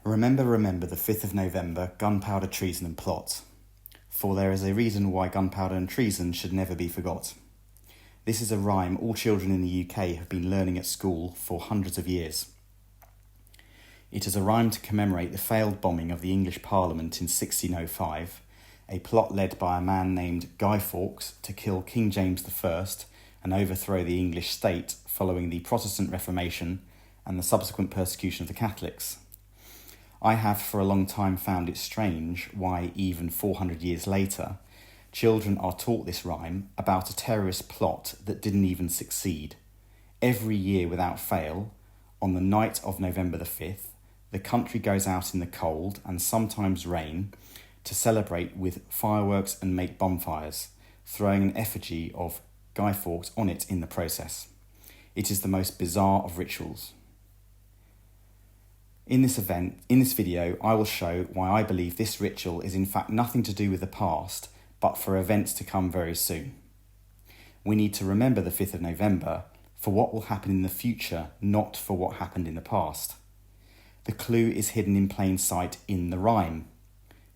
Remember, remember the 5th of November, gunpowder, treason and plot. For there is a reason why gunpowder and treason should never be forgot. This is a rhyme all children in the UK have been learning at school for hundreds of years. It is a rhyme to commemorate the failed bombing of the English Parliament in 1605, a plot led by a man named Guy Fawkes to kill King James I and overthrow the English state following the Protestant Reformation and the subsequent persecution of the Catholics. I have for a long time found it strange why, even 400 years later, children are taught this rhyme about a terrorist plot that didn't even succeed. Every year without fail, on the night of November the 5th, the country goes out in the cold and sometimes rain to celebrate with fireworks and make bonfires, throwing an effigy of Guy Fawkes on it in the process. It is the most bizarre of rituals. In this video, I will show why I believe this ritual is in fact nothing to do with the past, but for events to come very soon. We need to remember the 5th of November for what will happen in the future, not for what happened in the past. The clue is hidden in plain sight in the rhyme.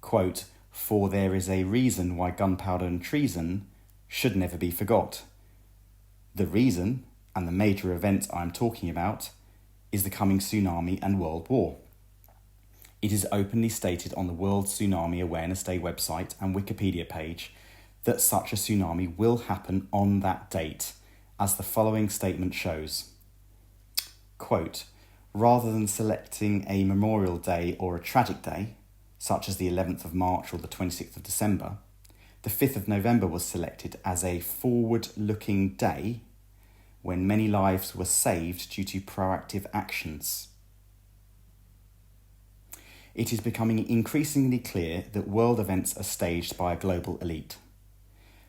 Quote, "For there is a reason why gunpowder and treason should never be forgot." The reason, and the major event I am talking about, is the coming tsunami and world war. It is openly stated on the World Tsunami Awareness Day website and Wikipedia page that such a tsunami will happen on that date, as the following statement shows. Quote, "Rather than selecting a Memorial Day or a tragic day, such as the 11th of March or the 26th of December, the 5th of November was selected as a forward-looking day when many lives were saved due to proactive actions." It is becoming increasingly clear that world events are staged by a global elite.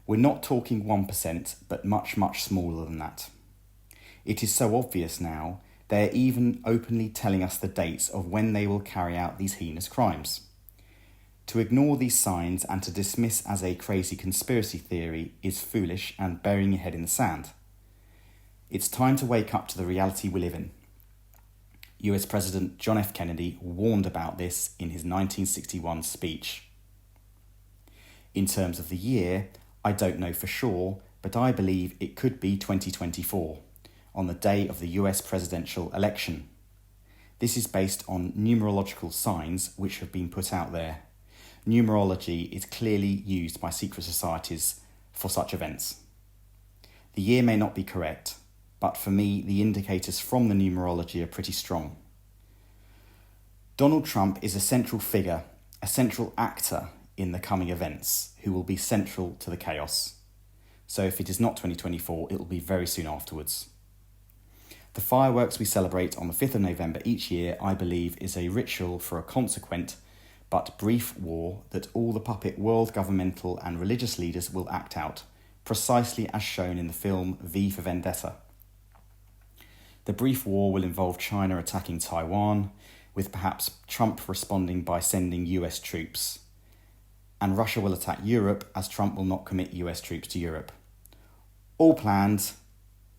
We're not talking 1%, but much, much smaller than that. It is so obvious now, they're even openly telling us the dates of when they will carry out these heinous crimes. To ignore these signs and to dismiss as a crazy conspiracy theory is foolish and burying your head in the sand. It's time to wake up to the reality we live in. US President John F. Kennedy warned about this in his 1961 speech. In terms of the year, I don't know for sure, but I believe it could be 2024, on the day of the US presidential election. This is based on numerological signs which have been put out there. Numerology is clearly used by secret societies for such events. The year may not be correct, but for me, the indicators from the numerology are pretty strong. Donald Trump is a central figure, a central actor in the coming events, who will be central to the chaos. So if it is not 2024, it will be very soon afterwards. The fireworks we celebrate on the 5th of November each year, I believe, is a ritual for a consequent but brief war that all the puppet world governmental and religious leaders will act out, precisely as shown in the film V for Vendetta. The brief war will involve China attacking Taiwan, with perhaps Trump responding by sending US troops. And Russia will attack Europe, as Trump will not commit US troops to Europe. All planned,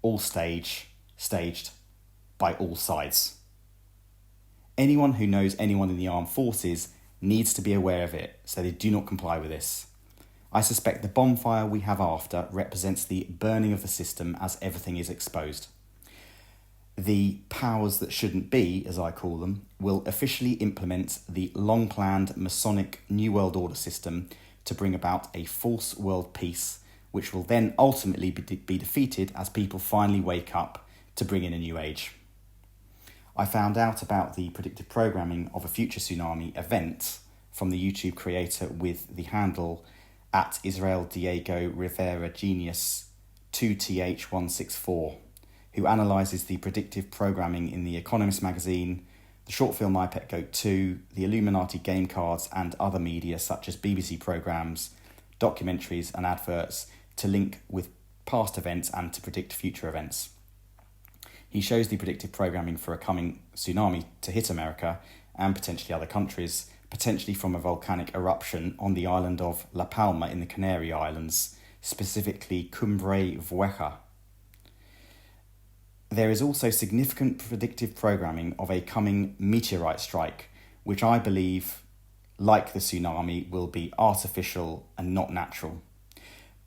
all staged by all sides. Anyone who knows anyone in the armed forces needs to be aware of it, so they do not comply with this. I suspect the bonfire we have after represents the burning of the system as everything is exposed. The powers that shouldn't be, as I call them, will officially implement the long-planned Masonic New World Order system to bring about a false world peace, which will then ultimately be defeated as people finally wake up to bring in a new age. I found out about the predictive programming of a future tsunami event from the YouTube creator with the handle at Israel Diego Rivera Genius 2TH164, who analyses the predictive programming in The Economist magazine, the short film I Pet Goat 2, the Illuminati game cards and other media such as BBC programmes, documentaries and adverts to link with past events and to predict future events. He shows the predictive programming for a coming tsunami to hit America and potentially other countries, potentially from a volcanic eruption on the island of La Palma in the Canary Islands, specifically Cumbre Vieja. There is also significant predictive programming of a coming meteorite strike, which I believe, like the tsunami, will be artificial and not natural.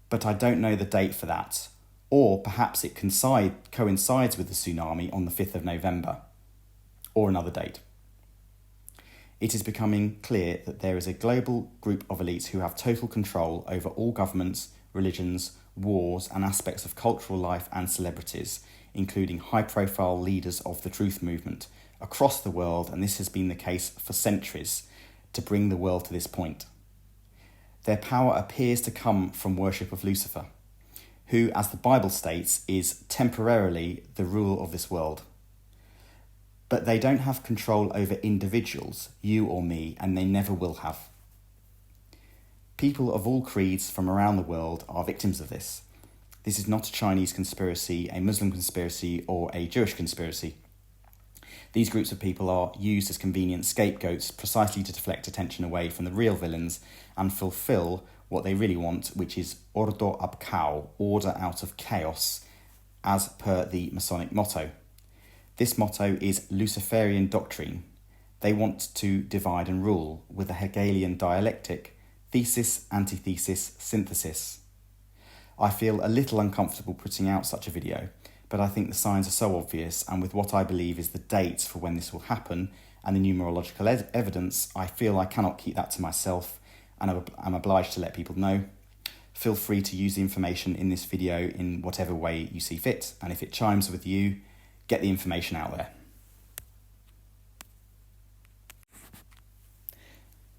But I don't know the date for that, or perhaps it coincides with the tsunami on the 5th of November, or another date. It is becoming clear that there is a global group of elites who have total control over all governments, religions, wars, and aspects of cultural life and celebrities, including high-profile leaders of the truth movement across the world, and this has been the case for centuries, to bring the world to this point. Their power appears to come from worship of Lucifer, who, as the Bible states, is temporarily the ruler of this world. But they don't have control over individuals, you or me, and they never will have. People of all creeds from around the world are victims of this. This is not a Chinese conspiracy, a Muslim conspiracy, or a Jewish conspiracy. These groups of people are used as convenient scapegoats precisely to deflect attention away from the real villains and fulfill what they really want, which is ordo ab chaos, order out of chaos, as per the Masonic motto. This motto is Luciferian doctrine. They want to divide and rule with the Hegelian dialectic, thesis, antithesis, synthesis. I feel a little uncomfortable putting out such a video, but I think the signs are so obvious, and with what I believe is the dates for when this will happen and the numerological evidence, I feel I cannot keep that to myself, and I'm obliged to let people know. Feel free to use the information in this video in whatever way you see fit, and if it chimes with you, get the information out there.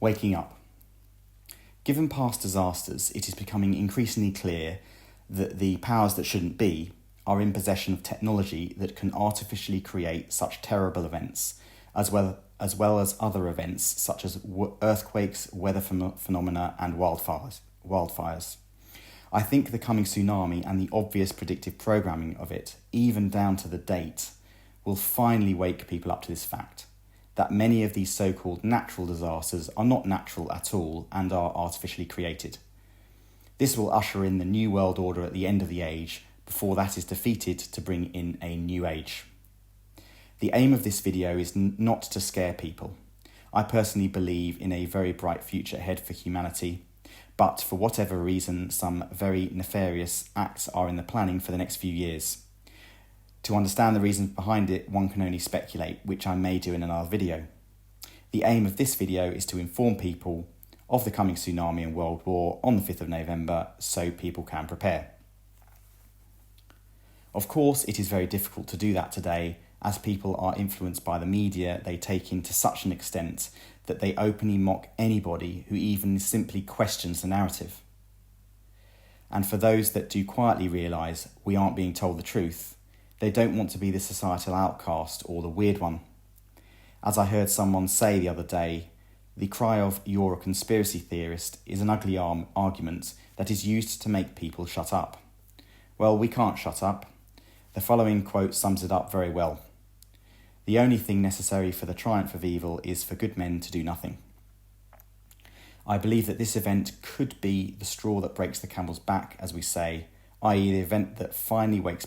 Waking up. Given past disasters, it is becoming increasingly clear that the powers that shouldn't be are in possession of technology that can artificially create such terrible events, as well as other events such as earthquakes, weather phenomena, and wildfires. I think the coming tsunami and the obvious predictive programming of it, even down to the date, will finally wake people up to this fact, that many of these so-called natural disasters are not natural at all and are artificially created. This will usher in the new world order at the end of the age, before that is defeated to bring in a new age. The aim of this video is not to scare people. I personally believe in a very bright future ahead for humanity, but for whatever reason, some very nefarious acts are in the planning for the next few years. To understand the reasons behind it, one can only speculate, which I may do in another video. The aim of this video is to inform people of the coming tsunami and world war on the 5th of November so people can prepare. Of course, it is very difficult to do that today, as people are influenced by the media they take in to such an extent that they openly mock anybody who even simply questions the narrative. And for those that do quietly realise we aren't being told the truth, they don't want to be the societal outcast or the weird one. As I heard someone say the other day, the cry of "you're a conspiracy theorist" is an ugly argument that is used to make people shut up. Well, we can't shut up. The following quote sums it up very well. The only thing necessary for the triumph of evil is for good men to do nothing. I believe that this event could be the straw that breaks the camel's back, as we say, i.e. the event that finally wakes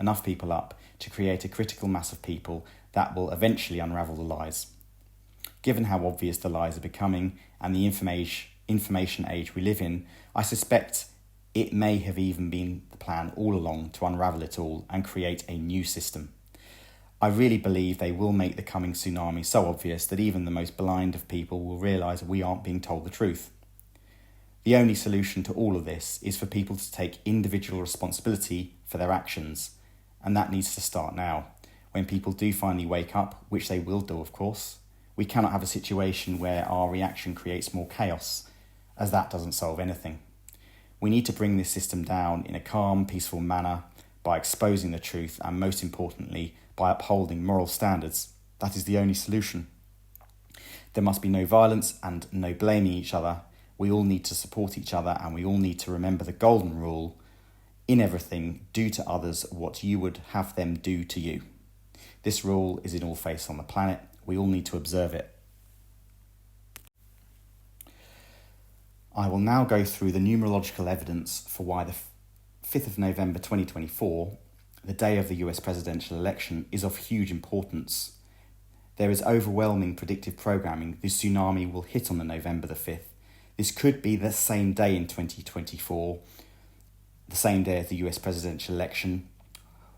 enough people up to create a critical mass of people that will eventually unravel the lies. Given how obvious the lies are becoming and the information age we live in, I suspect it may have even been the plan all along to unravel it all and create a new system. I really believe they will make the coming tsunami so obvious that even the most blind of people will realise we aren't being told the truth. The only solution to all of this is for people to take individual responsibility for their actions, and that needs to start now. When people do finally wake up, which they will do, of course, we cannot have a situation where our reaction creates more chaos, as that doesn't solve anything. We need to bring this system down in a calm, peaceful manner by exposing the truth and, most importantly, by upholding moral standards. That is the only solution. There must be no violence and no blaming each other. We all need to support each other, and we all need to remember the golden rule: in everything, do to others what you would have them do to you. This rule is in all faiths on the planet. We all need to observe it. I will now go through the numerological evidence for why the 5th of November 2024, the day of the US presidential election, is of huge importance. There is overwhelming predictive programming the tsunami will hit on the November the 5th. This could be the same day in 2024, the same day as the US presidential election,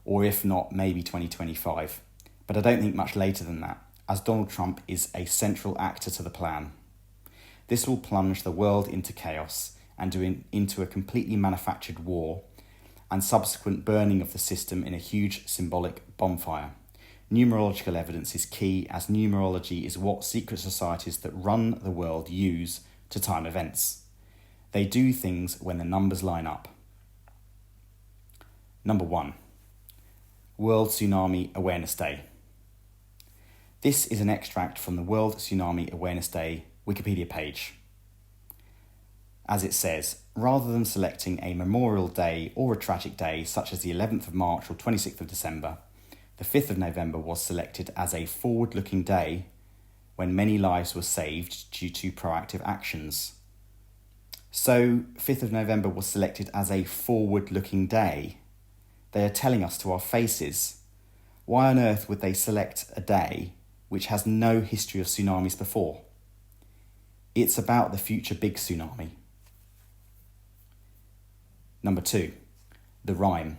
or if not, maybe 2025. But I don't think much later than that, as Donald Trump is a central actor to the plan. This will plunge the world into chaos and into a completely manufactured war and subsequent burning of the system in a huge symbolic bonfire. Numerological evidence is key, as numerology is what secret societies that run the world use to time events. They do things when the numbers line up. Number 1. World Tsunami Awareness Day. This is an extract from the World Tsunami Awareness Day Wikipedia page. As it says, rather than selecting a Memorial Day or a tragic day such as the 11th of March or 26th of December, the 5th of November was selected as a forward-looking day when many lives were saved due to proactive actions. So, 5th of November was selected as a forward-looking day. They are telling us to our faces. Why on earth would they select a day which has no history of tsunamis before? It's about the future big tsunami. Number 2, the rhyme.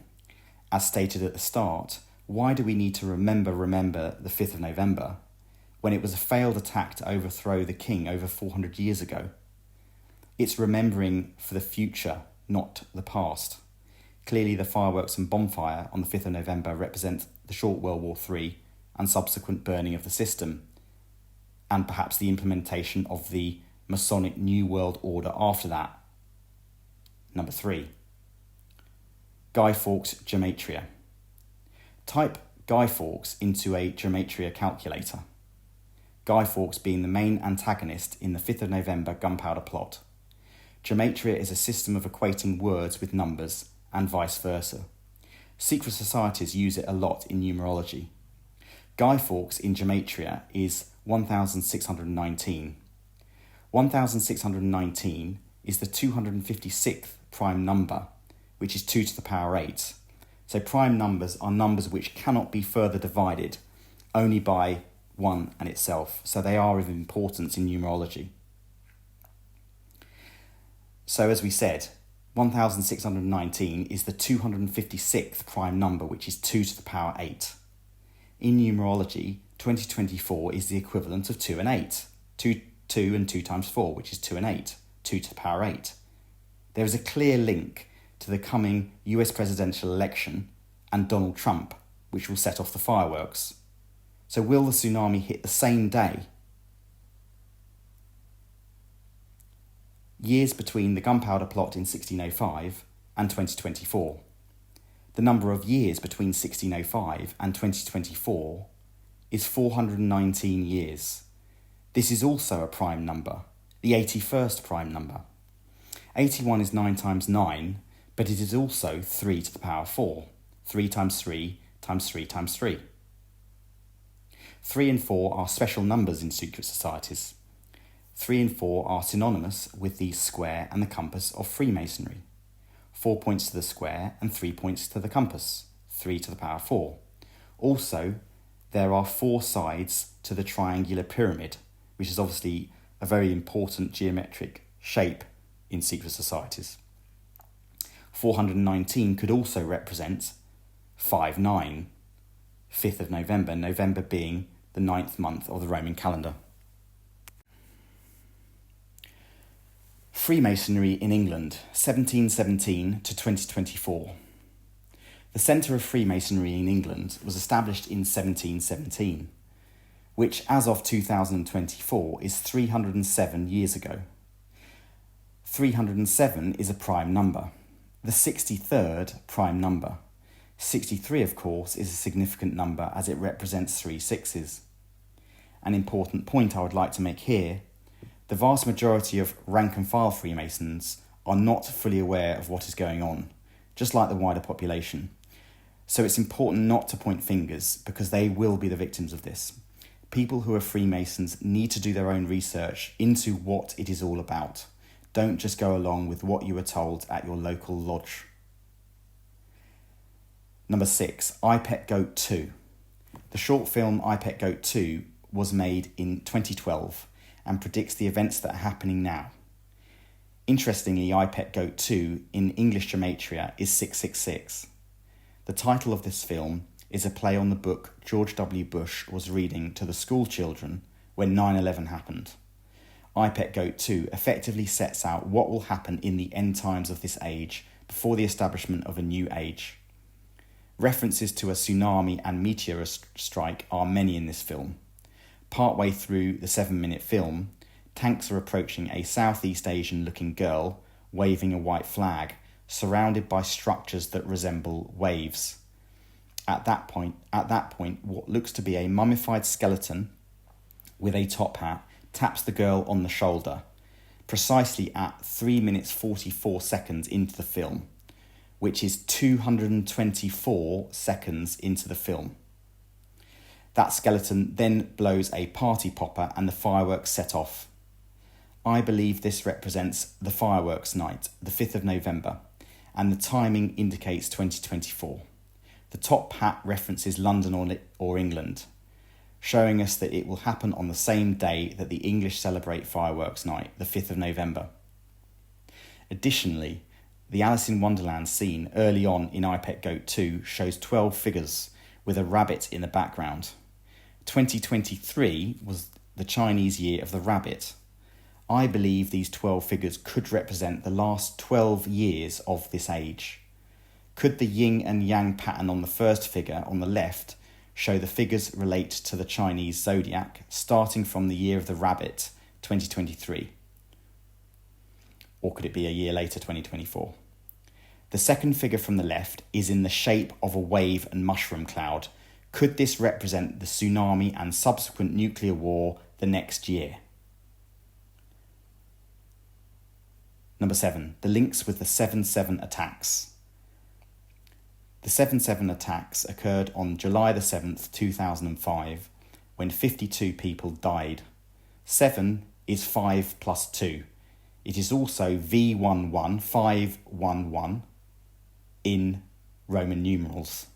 As stated at the start, why do we need to remember the 5th of November when it was a failed attack to overthrow the king over 400 years ago? It's remembering for the future, not the past. Clearly, the fireworks and bonfire on the 5th of November represent the short World War III and subsequent burning of the system, and perhaps the implementation of the Masonic New World Order after that. Number 3. Guy Fawkes Gematria. Type Guy Fawkes into a gematria calculator. Guy Fawkes being the main antagonist in the 5th of November gunpowder plot. Gematria is a system of equating words with numbers and vice versa. Secret societies use it a lot in numerology. Guy Fawkes in gematria is 1619. 1619 is the 256th prime number, which is 2 to the power 8. So prime numbers are numbers which cannot be further divided, only by 1 and itself. So they are of importance in numerology. So as we said, 1619 is the 256th prime number, which is 2 to the power 8. In numerology, 2024 is the equivalent of 2 and 8. 2 and 2 times 4, which is 2 and 8. 2 to the power 8. There is a clear link to the coming US presidential election and Donald Trump, which will set off the fireworks. So will the tsunami hit the same day? Years between the gunpowder plot in 1605 and 2024. The number of years between 1605 and 2024 is 419 years. This is also a prime number, the 81st prime number. 81 is 9 times 9, but it is also 3 to the power 4. 3 times 3 times 3 times 3. 3 and 4 are special numbers in secret societies. 3 and 4 are synonymous with the square and the compass of Freemasonry. 4 points to the square and 3 points to the compass. 3 to the power 4. Also, there are 4 sides to the triangular pyramid, which is obviously a very important geometric shape in secret societies. 419 could also represent 5-9, 5th of November, November being the 9th month of the Roman calendar. Freemasonry in England, 1717 to 2024. The Centre of Freemasonry in England was established in 1717, which as of 2024 is 307 years ago. 307 is a prime number, the 63rd prime number. 63, of course, is a significant number as it represents 3 sixes. An important point I would like to make here: the vast majority of rank and file Freemasons are not fully aware of what is going on, just like the wider population. So it's important not to point fingers, because they will be the victims of this. People who are Freemasons need to do their own research into what it is all about. Don't just go along with what you were told at your local lodge. Number 6, I Pet Goat 2. The short film I Pet Goat 2 was made in 2012 and predicts the events that are happening now. Interestingly, iPet Goat 2 in English gematria is 666. The title of this film is a play on the book George W. Bush was reading to the school children when 9/11 happened. iPet Goat 2 effectively sets out what will happen in the end times of this age before the establishment of a new age. References to a tsunami and meteor strike are many in this film. Partway through the 7-minute film, tanks are approaching a Southeast Asian-looking girl waving a white flag, surrounded by structures that resemble waves. At that point, what looks to be a mummified skeleton with a top hat taps the girl on the shoulder, precisely at 3 minutes 44 seconds into the film, which is 224 seconds into the film. That skeleton then blows a party popper and the fireworks set off. I believe this represents the fireworks night, the 5th of November, and the timing indicates 2024. The top hat references London or England, showing us that it will happen on the same day that the English celebrate fireworks night, the 5th of November. Additionally, the Alice in Wonderland scene early on in iPet Goat 2 shows 12 figures with a rabbit in the background. 2023 was the Chinese year of the rabbit. I believe these 12 figures could represent the last 12 years of this age. Could the yin and yang pattern on the first figure on the left show the figures relate to the Chinese zodiac, starting from the year of the rabbit, 2023? Or could it be a year later, 2024? The second figure from the left is in the shape of a wave and mushroom cloud. Could this represent the tsunami and subsequent nuclear war the next year? Number 7, the links with the 7/7 attacks. The 7/7 attacks occurred on July the 7th, 2005, when 52 people died. 7 is 5 plus 2. It is also V11, 511 in Roman numerals.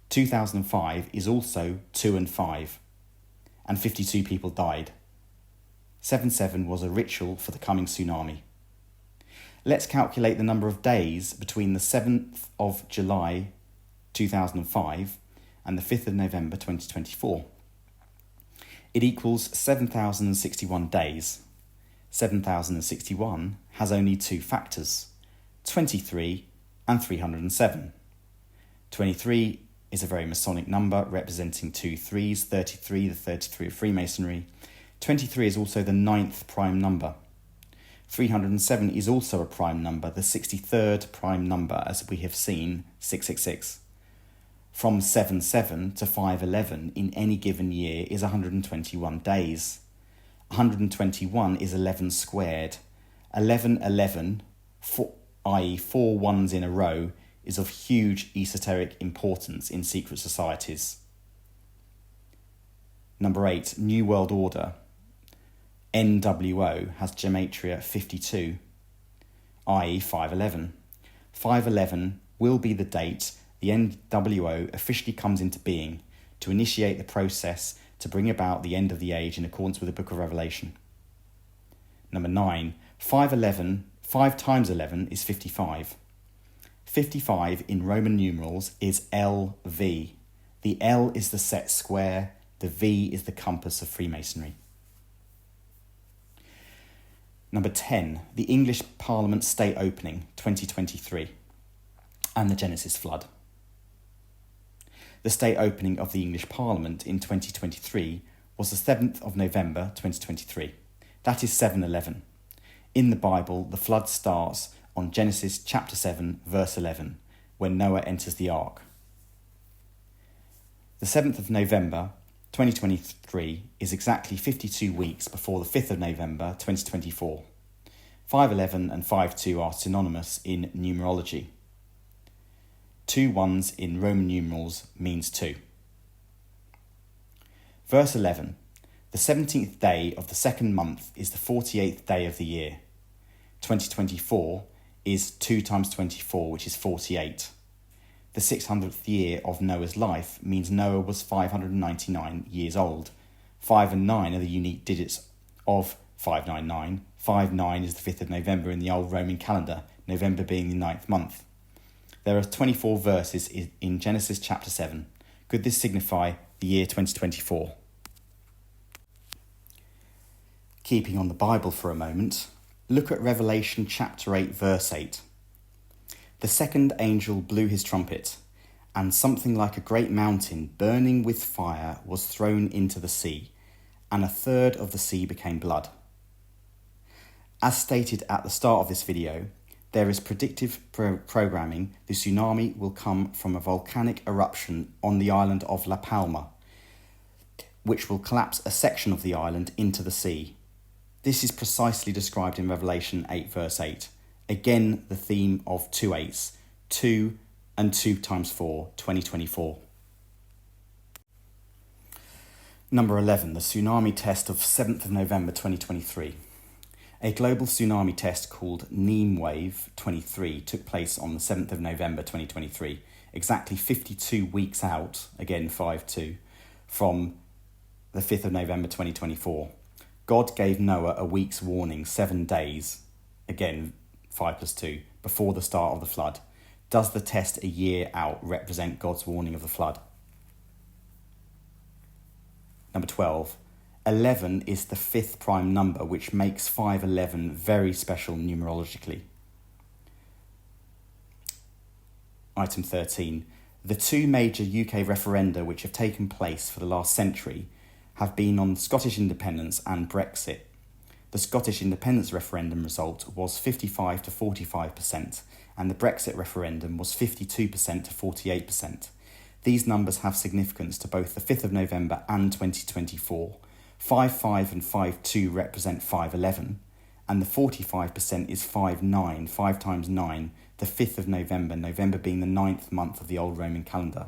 2005 is also 2 and 5, and 52 people died. 7/7 was a ritual for the coming tsunami. Let's calculate the number of days between the 7th of July 2005 and the 5th of November 2024. It equals 7,061 days. 7,061 has only two factors, 23 and 307. 23 is a very Masonic number representing 2 3s, 33, the 33 of Freemasonry. 23 is also the 9th prime number. 307 is also a prime number, the 63rd prime number, as we have seen, 666. From 7/7 to 5/11 in any given year is 121 days. 121 is 11 squared. 11, i.e. 4 ones in a row, is of huge esoteric importance in secret societies. Number 8, New World Order. NWO has gematria 52, i.e. 5/11. 5/11 will be the date the NWO officially comes into being to initiate the process to bring about the end of the age in accordance with the Book of Revelation. Number 9, 5 times 11 is 55. 55 in Roman numerals is LV. The L is the set square, the V is the compass of Freemasonry. Number 10, the English Parliament State Opening 2023 and the Genesis Flood. The state opening of the English Parliament in 2023 was the 7th of November 2023. That is 7/11. In the Bible, the flood starts on Genesis chapter 7, verse 11, when Noah enters the ark. The 7th of November 2023 is exactly 52 weeks before the 5th of November 2024. 5/11 and 5/2 are synonymous in numerology. 2 ones in Roman numerals means 2. Verse 11. The 17th day of the second month is the 48th day of the year. 2024 is 2 times 24, which is 48. The 600th year of Noah's life means Noah was 599 years old, 5 and 9 are the unique digits of 599. 5/9 is the 5th of November in the old Roman calendar, November being the 9th month. There are 24 verses in Genesis chapter 7. Could this signify the year 2024? Keeping on the Bible for a moment, look at Revelation chapter 8 verse 8. The second angel blew his trumpet, and something like a great mountain burning with fire was thrown into the sea, and a third of the sea became blood. As stated at the start of this video, there is predictive programming the tsunami will come from a volcanic eruption on the island of La Palma, which will collapse a section of the island into the sea. This is precisely described in Revelation 8 verse 8. Again, the theme of 2 8s, 2 and 2 times 4, 2024. Number 11, the tsunami test of 7th of November 2023. A global tsunami test called Wave 23 took place on the 7th of November 2023, exactly 52 weeks out, again 5-2, from the 5th of November 2024. God gave Noah a week's warning, 7 days, again 5+2, before the start of the flood. Does the test a year out represent God's warning of the flood? Number 12. 11 is the 5th prime number, which makes 511 very special numerologically. Item 13. The two major UK referenda which have taken place for the last century have been on Scottish independence and Brexit. The Scottish independence referendum result was 55 to 45%, and the Brexit referendum was 52% to 48%. These numbers have significance to both the 5th of November and 2024. 5-5 and 5-2 represent 5-11, and the 45% is 5-9, 5 times 9, the 5th of November, November being the 9th month of the old Roman calendar.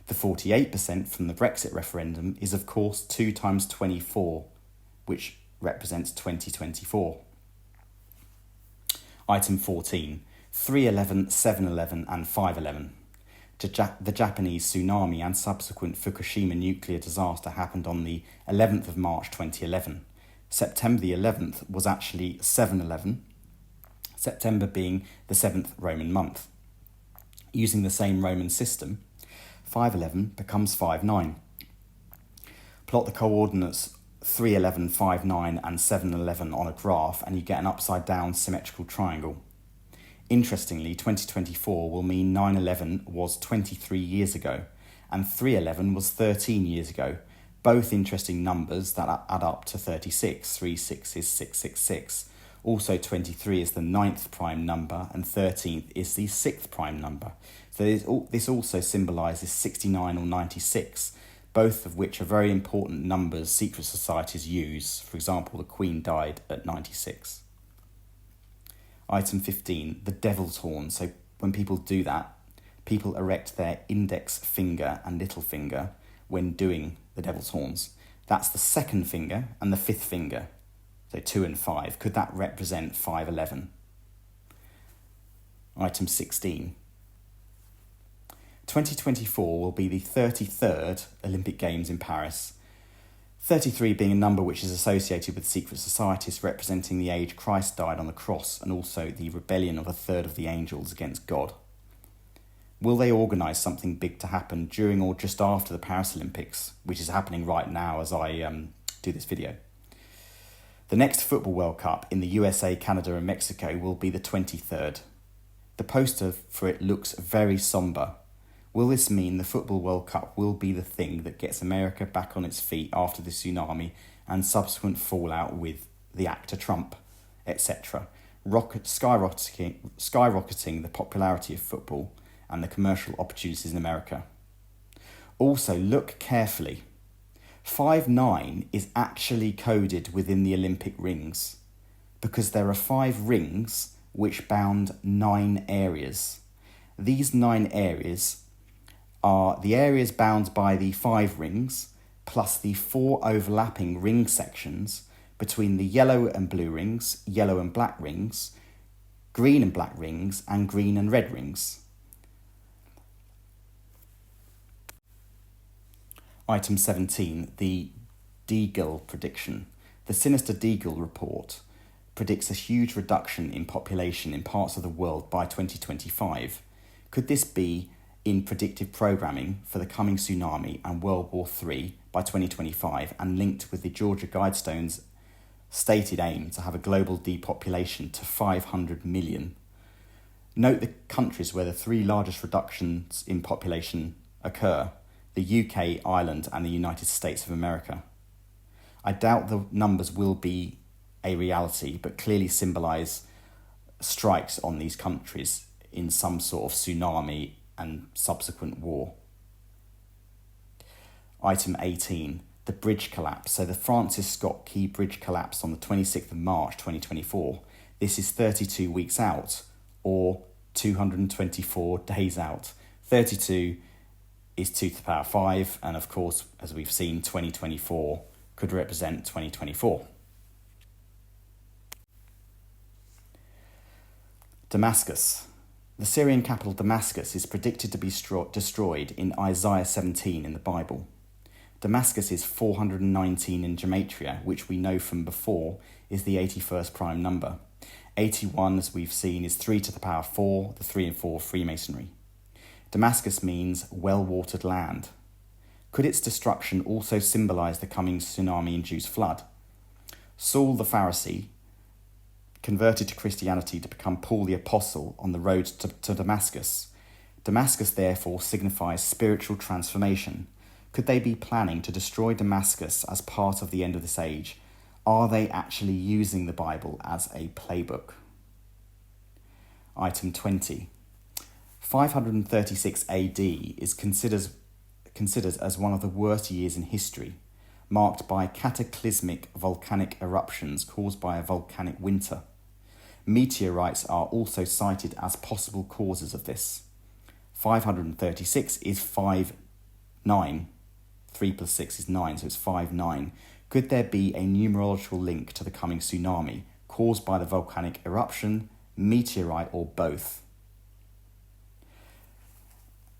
The 48% from the Brexit referendum is of course 2 times 24, which represents 2024. Item 14, 3-11, 7-11 and 5-11. The Japanese tsunami and subsequent Fukushima nuclear disaster happened on the 11th of March 2011. September the 11th was actually 7-11, September being the 7th Roman month. Using the same Roman system, 5-11 becomes 5-9. Plot the coordinates 3-11, 5-9 and 7-11 on a graph and you get an upside down symmetrical triangle. Interestingly, 2024 will mean 9/11 was 23 years ago and 3/11 was 13 years ago. Both interesting numbers that add up to 36. 3 6 is 666. Also 23 is the 9th prime number and 13th is the 6th prime number. So this also symbolises 69 or 96, both of which are very important numbers secret societies use. For example, the Queen died at 96. Item 15, the devil's horn. So when people do that, people erect their index finger and little finger when doing the devil's horns. That's the second finger and the 5th finger. So 2 and 5. Could that represent 5-11? Item 16. 2024 will be the 33rd Olympic Games in Paris. 33 being a number which is associated with secret societies representing the age Christ died on the cross and also the rebellion of a third of the angels against God. Will they organise something big to happen during or just after the Paris Olympics, which is happening right now as I do this video? The next Football World Cup in the USA, Canada and Mexico will be the 23rd. The poster for it looks very sombre. Will this mean the Football World Cup will be the thing that gets America back on its feet after the tsunami and subsequent fallout with the actor Trump, etc., skyrocketing the popularity of football and the commercial opportunities in America? Also, look carefully. 5-9 is actually coded within the Olympic rings because there are 5 rings which bound 9 areas. These 9 areas are the areas bound by the 5 rings plus the 4 overlapping ring sections between the yellow and blue rings, yellow and black rings, green and black rings, and green and red rings. Item 17, the Deagle prediction. The sinister Deagle report predicts a huge reduction in population in parts of the world by 2025. Could this be in predictive programming for the coming tsunami and World War III by 2025 and linked with the Georgia Guidestone's stated aim to have a global depopulation to 500 million? Note the countries where the three largest reductions in population occur: the UK, Ireland and the United States of America. I doubt the numbers will be a reality, but clearly symbolise strikes on these countries in some sort of tsunami and subsequent war. Item 18, the bridge collapse. So the Francis Scott Key Bridge collapsed on the 26th of March 2024. This is 32 weeks out, or 224 days out. 32 is 2 to the power 5, and of course, as we've seen, 2024 could represent 2024. Damascus. The Syrian capital Damascus is predicted to be destroyed in Isaiah 17 in the Bible. Damascus is 419 in gematria, which we know from before is the 81st prime number. 81, as we've seen, is 3 to the power 4, the 3 and 4 Freemasonry. Damascus means well-watered land. Could its destruction also symbolise the coming tsunami-induced flood? Saul the Pharisee converted to Christianity to become Paul the Apostle on the road to Damascus. Damascus therefore signifies spiritual transformation. Could they be planning to destroy Damascus as part of the end of this age? Are they actually using the Bible as a playbook? Item 20. 536 AD is considered as one of the worst years in history, marked by cataclysmic volcanic eruptions caused by a volcanic winter. Meteorites are also cited as possible causes of this. 536 is 5-9. 3 plus 6 is 9, so it's 5-9. Could there be a numerological link to the coming tsunami caused by the volcanic eruption, meteorite, or both?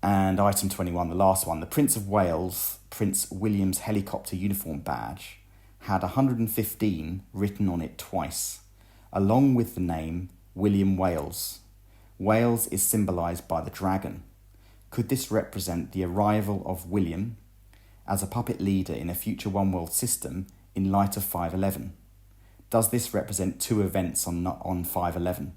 And item 21, the last one. The Prince of Wales, Prince William's helicopter uniform badge, had 115 written on it twice, along with the name William Wales. Wales is symbolised by the dragon. Could this represent the arrival of William as a puppet leader in a future one world system in light of 5/11? Does this represent two events on 5/11?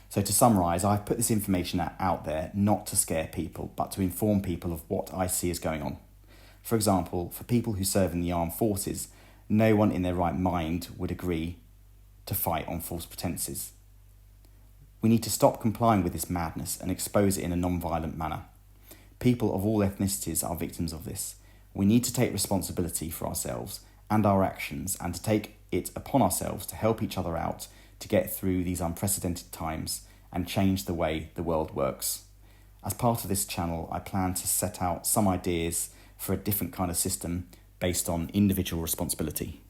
So to summarise, I've put this information out there not to scare people, but to inform people of what I see is going on. For example, for people who serve in the armed forces, no one in their right mind would agree to fight on false pretences. We need to stop complying with this madness and expose it in a non-violent manner. People of all ethnicities are victims of this. We need to take responsibility for ourselves and our actions, and to take it upon ourselves to help each other out to get through these unprecedented times and change the way the world works. As part of this channel, I plan to set out some ideas for a different kind of system based on individual responsibility.